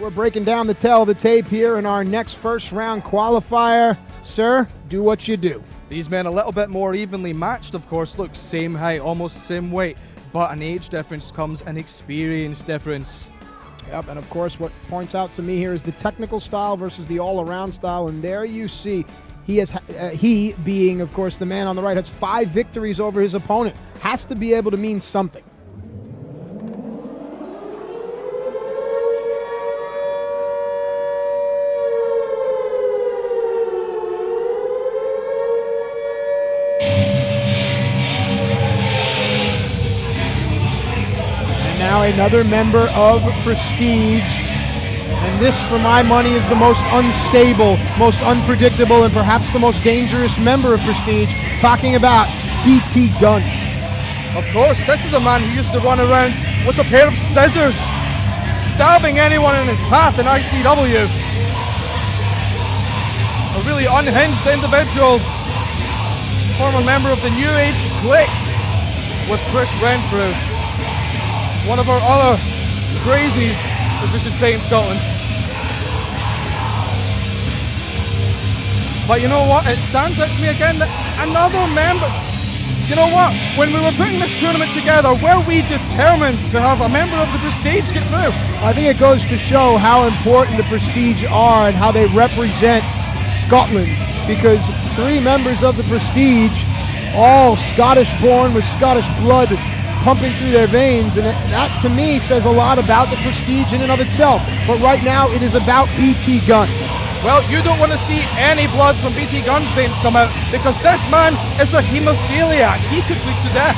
we're breaking down the tell of the tape here in our next first round qualifier. Sir, do what you do. These men a little bit more evenly matched, of course. Look, same height, almost same weight, but an age difference comes an experience difference. Yep, and of course what points out to me here is the technical style versus the all-around style, and there you see he being, of course, the man on the right, has 5 victories over his opponent. Has to be able to mean something. Now another member of Prestige, and this, for my money, is the most unstable, most unpredictable, and perhaps the most dangerous member of Prestige, talking about BT Gunn. Of course, this is a man who used to run around with a pair of scissors, stabbing anyone in his path in ICW. A really unhinged individual, former member of the New Age clique with Chris Renfrew. One of our other crazies, as we should say in Scotland. But you know what? It stands out to me again that another member. You know what? When we were putting this tournament together, were we determined to have a member of the Prestige get through? I think it goes to show how important the Prestige are and how they represent Scotland, because 3 members of the Prestige, all Scottish-born with Scottish blood pumping through their veins, and that to me says a lot about the Prestige in and of itself. But right now it is about BT Gunn. Well, you don't want to see any blood from BT Gunn's veins come out, because this man is a haemophiliac. He could bleed to death.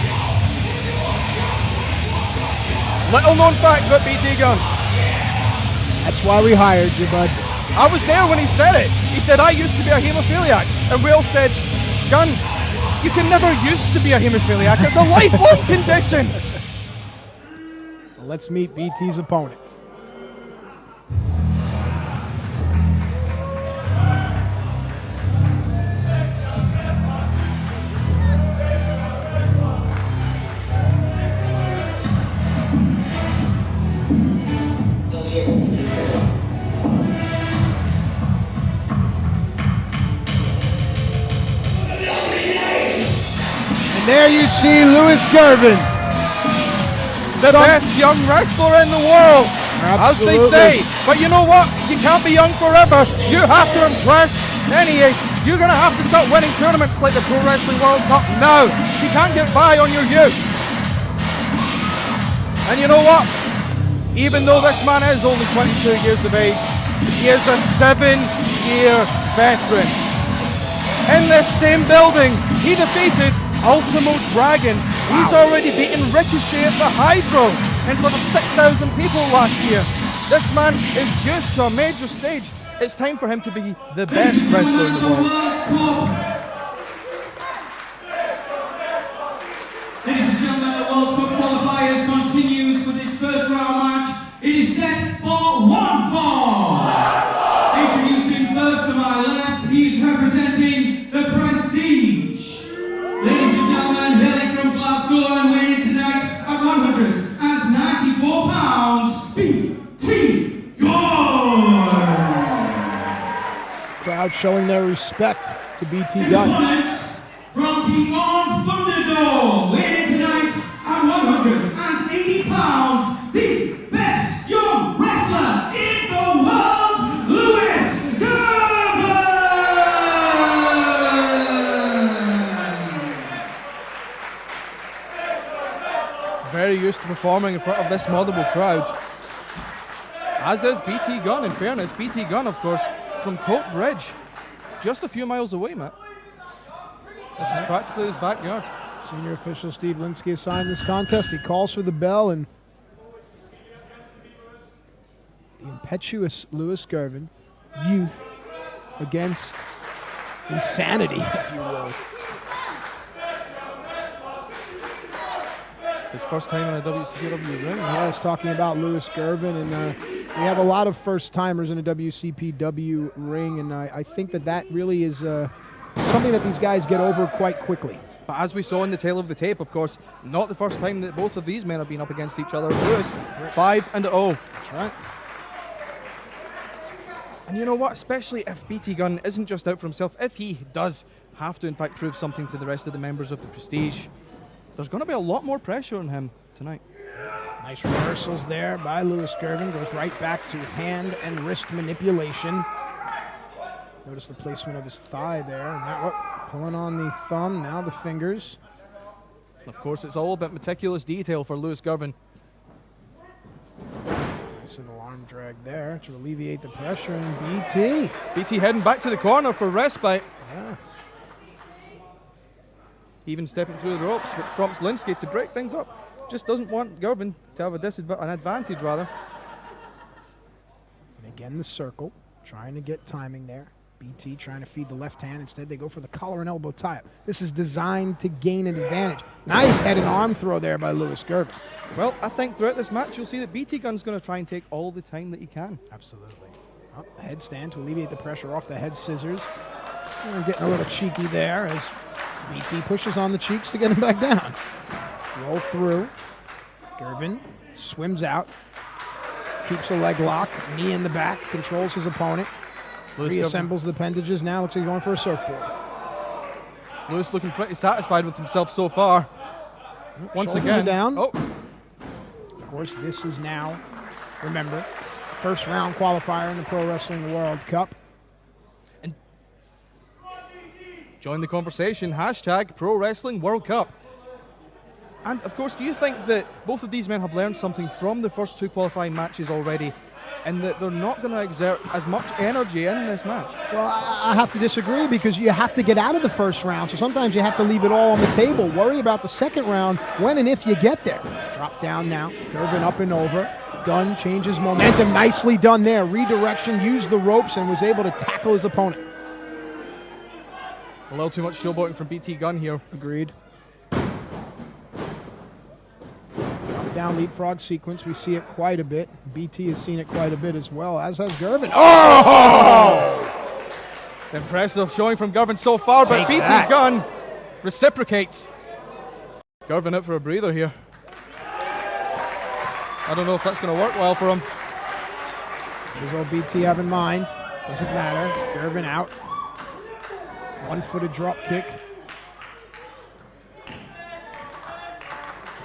Little known fact about BT Gunn. That's why we hired you, bud. I was there when he said it. He said, I used to be a haemophiliac. And we all said, Gunn, you can never used to be a haemophiliac. It's a lifelong condition. Let's meet BT's opponent. There you see Louis Girvan, the best young wrestler in the world, as they say. But you know what? You can't be young forever. You have to impress any age. You're going to have to start winning tournaments like the Pro Wrestling World Cup now. You can't get by on your youth. And you know what? Even though this man is only 22 years of age, he is a 7-year veteran. In this same building, he defeated Ultimo Dragon. He's already beaten Ricochet at the Hydro in front of 6,000 people last year. This man is used to a major stage. It's time for him to be the best wrestler in the world. Ladies and gentlemen, the World Cup qualifiers continues with this first round match. It is set for 1 fall. Introducing first to my left, he's representing the Prestige. Ladies and gentlemen, hailing from Glasgow and weighing tonight at 194 pounds, BT Gunn. Crowd showing their respect to BT His Gunn. opponent from Beyond Thunderdome, weighing tonight at 180 pounds, the best young wrestler in the world, Louis Girvan. Very used to performing in front of this multiple crowd. As is BT Gunn, in fairness. BT Gunn, of course, from Coat Bridge. Just a few miles away, Matt. This is practically his backyard. Senior official Steve Linsky assigned this contest. He calls for the bell, and the impetuous Louis Girvan, youth against insanity, if you will. His first time in a WCPW ring. I was talking about Louis Girvan, and we have a lot of first-timers in a WCPW ring, and I think that really is something that these guys get over quite quickly. But as we saw in the tail of the tape, of course, not the first time that both of these men have been up against each other. Louis, 5-0. That's right. And you know what? Especially if BT Gunn isn't just out for himself, if he does have to in fact prove something to the rest of the members of the Prestige, there's going to be a lot more pressure on him tonight. Nice reversals there by Louis Girvan. Goes right back to hand and wrist manipulation. Notice the placement of his thigh there. And that, pulling on the thumb, now the fingers. Of course, it's all about meticulous detail for Louis Girvan. Nice little arm drag there to alleviate the pressure. And BT. BT heading back to the corner for respite. Yeah. Even stepping through the ropes, which prompts Linsky to break things up. Just doesn't want Girvan to have an advantage, rather. And again, the circle, trying to get timing there. BT trying to feed the left hand. Instead, they go for the collar and elbow tie-up. This is designed to gain an advantage. Nice head and arm throw there by Louis Girvan. Well, I think throughout this match, you'll see that BT Gunn's going to try and take all the time that he can. Absolutely. Up, headstand to alleviate the pressure off the head scissors. And getting a little cheeky there as BT pushes on the cheeks to get him back down. Roll through. Girvan swims out. Keeps a leg lock. Knee in the back. Controls his opponent. Reassembles the appendages now. Looks like he's going for a surfboard. Louis looking pretty satisfied with himself so far. Once Shoulders again. are down. Oh. Of course, this is now, remember, first round qualifier in the Pro Wrestling World Cup. And join the conversation. Hashtag Pro Wrestling World Cup. And of course, do you think that both of these men have learned something from the first two qualifying matches already, and that they're not going to exert as much energy in this match? Well, I have to disagree, because you have to get out of the first round, so sometimes you have to leave it all on the table. Worry about the second round when and if you get there. Drop down now, Girvan up and over. Gunn changes momentum, nicely done there. Redirection, used the ropes, and was able to tackle his opponent. A little too much showboating from BT Gunn here. Agreed. Down leapfrog sequence, we see it quite a bit. BT has seen it quite a bit as well, as has Girvan. Oh! Impressive showing from Girvan so far, but BT Gunn reciprocates. Girvan out for a breather here. I don't know if that's going to work well for him. What does old BT have in mind? Doesn't matter. Girvan out. One-footed drop kick.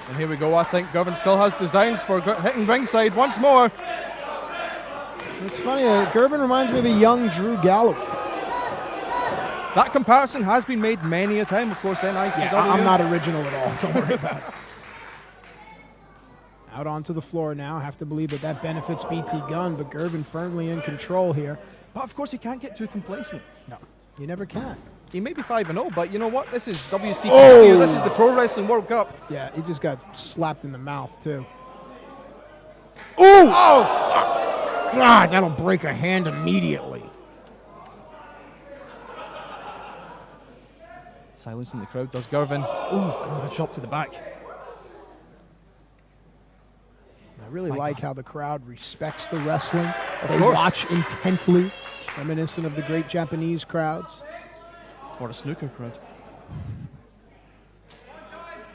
And here we go. I think Girvan still has designs for hitting ringside once more. It's funny, Girvan reminds me of a young Drew Galloway. That comparison has been made many a time, of course, NICW. Yeah, I'm not original at all. Don't worry about it. Out onto the floor now. Have to believe that benefits BT Gunn, but Girvan firmly in control here. But of course, he can't get too complacent. No, you never can. He may be 5-0, but you know what? This is WCW. Oh. This is the Pro Wrestling World Cup. Yeah, he just got slapped in the mouth, too. Ooh! Oh! God, that'll break a hand immediately. Silence in the crowd does Girvan. Ooh, God, a chop to the back. I really like how the crowd respects the wrestling. They watch intently, reminiscent of the great Japanese crowds. Or a snooker crowd.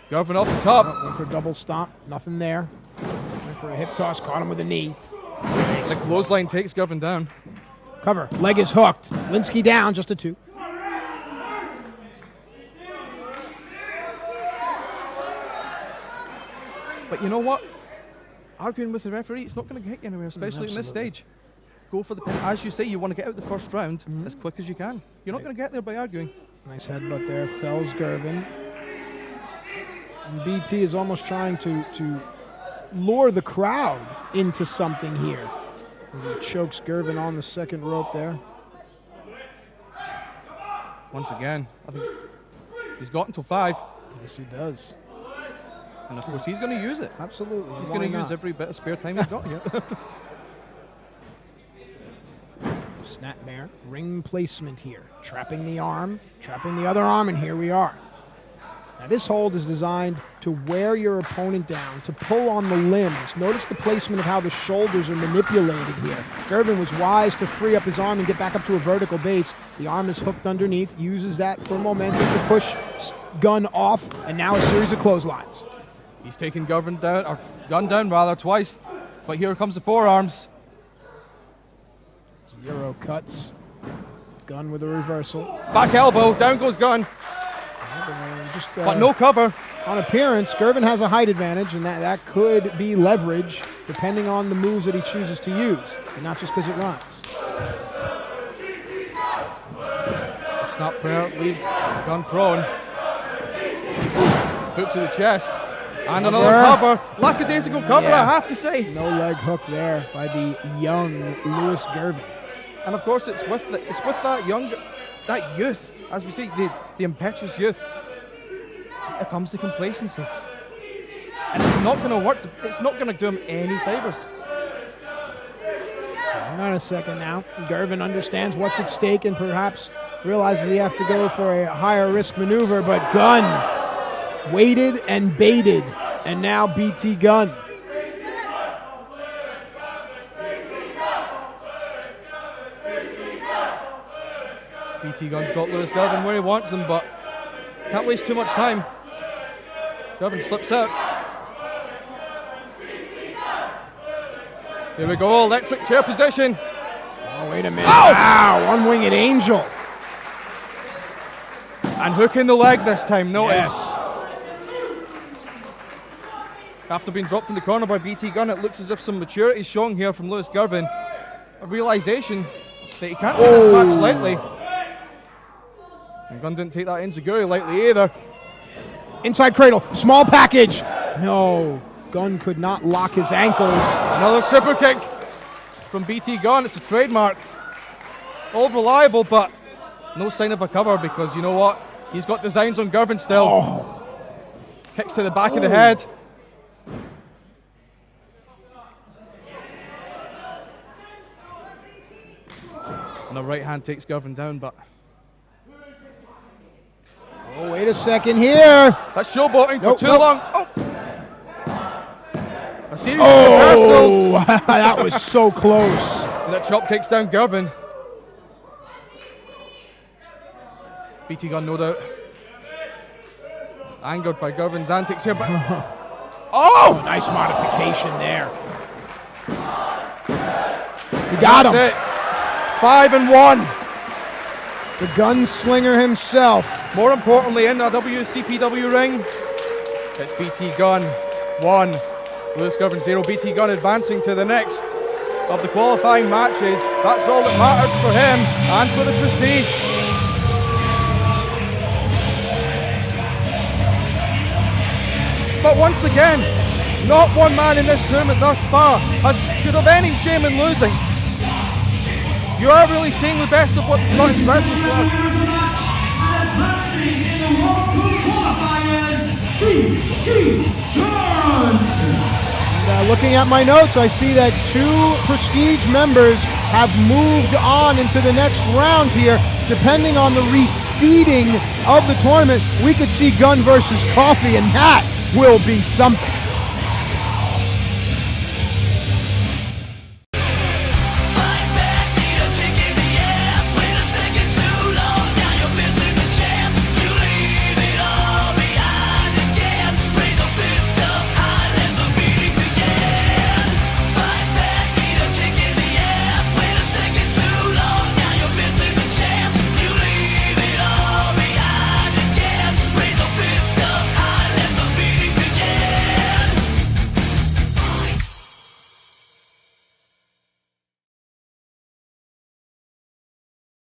Girvan off the top. Went for a double stomp. Nothing there. Went for a hip toss. Caught him with a knee. The clothesline takes Girvan down. Cover. Leg is hooked. Linsky down. Just a 2. But you know what? Arguing with the referee, it's not going to get you anywhere, especially in this stage. Go for the pin. As you say, you want to get out the first round as quick as you can. You're not going to get there by arguing. Nice headbutt there, fells Girvan. And BT is almost trying to lure the crowd into something here, as he chokes Girvan on the second rope there. Once again, I think he's got until 5. Yes, he does. And of course, he's going to use it. Absolutely. He's going to use every bit of spare time he's got here. Snapmare, ring placement here. Trapping the arm, trapping the other arm, and here we are. Now this hold is designed to wear your opponent down, to pull on the limbs. Notice the placement of how the shoulders are manipulated here. Girvan was wise to free up his arm and get back up to a vertical base. The arm is hooked underneath, uses that for momentum to push Gunn off, and now a series of clotheslines. He's taken Gunn down rather, twice. But here comes the forearms. Euro cuts. Gunn with a reversal. Back elbow, down goes Gunn, Just, but no cover. on appearance, Girvan has a height advantage, and that could be leverage depending on the moves that he chooses to use, and not just because it runs. Snap prayer leaves Gunn prone. Boot to the chest. And another cover. Lackadaisical cover, Yeah. I have to say. No leg hook there by the young Louis Girvan. And of course, it's with that youth, as we say, the impetuous youth. Here comes the complacency. And it's not going to work. It's not going to do him any favors. Hang on a second now. Girvan understands what's at stake and perhaps realizes he has to go for a higher risk maneuver, but Gunn waited and baited, and now BT Gunn. BT Gunn's got Louis Girvan where he wants him, but can't waste too much time. Girvan slips out. Here we go, electric chair position. Oh, wait a minute. Wow, one-winged angel. And hook in the leg this time, notice. Yes. After being dropped in the corner by BT Gunn, it looks as if some maturity is showing here from Louis Girvan. A realization that he can't take this match lightly. And Gunn didn't take that enziguri lightly either. Inside cradle, small package. No, Gunn could not lock his ankles. Another super kick from BT Gunn. It's a trademark. All reliable, but no sign of a cover because you know what? He's got designs on Girvan still. Oh. Kicks to the back of the head. And the right hand takes Girvan down, but Oh, wait a second here. that's showboating Nope, for too nope. long. Oh! A series of reversals. Oh, that was so close. And that chop takes down Girvan. BT Gunn, no doubt. Angered by Girvan's antics here, but Oh, nice modification there. He got him. that's it. 5-1. The gunslinger himself. More importantly, in the WCPW ring, it's BT Gunn 1, Louis Girvan 0. BT Gunn advancing to the next of the qualifying matches. That's all that matters for him and for the prestige. But once again, not one man in this tournament thus far should have any shame in losing. You are really seeing the best of what the Scottish wrestlers are. Advancing in the World Cup qualifiers, BT Gunn. Looking at my notes, I see that 2 Prestige members have moved on into the next round here. Depending on the reseeding of the tournament, we could see Gunn versus Coffee, and that will be something.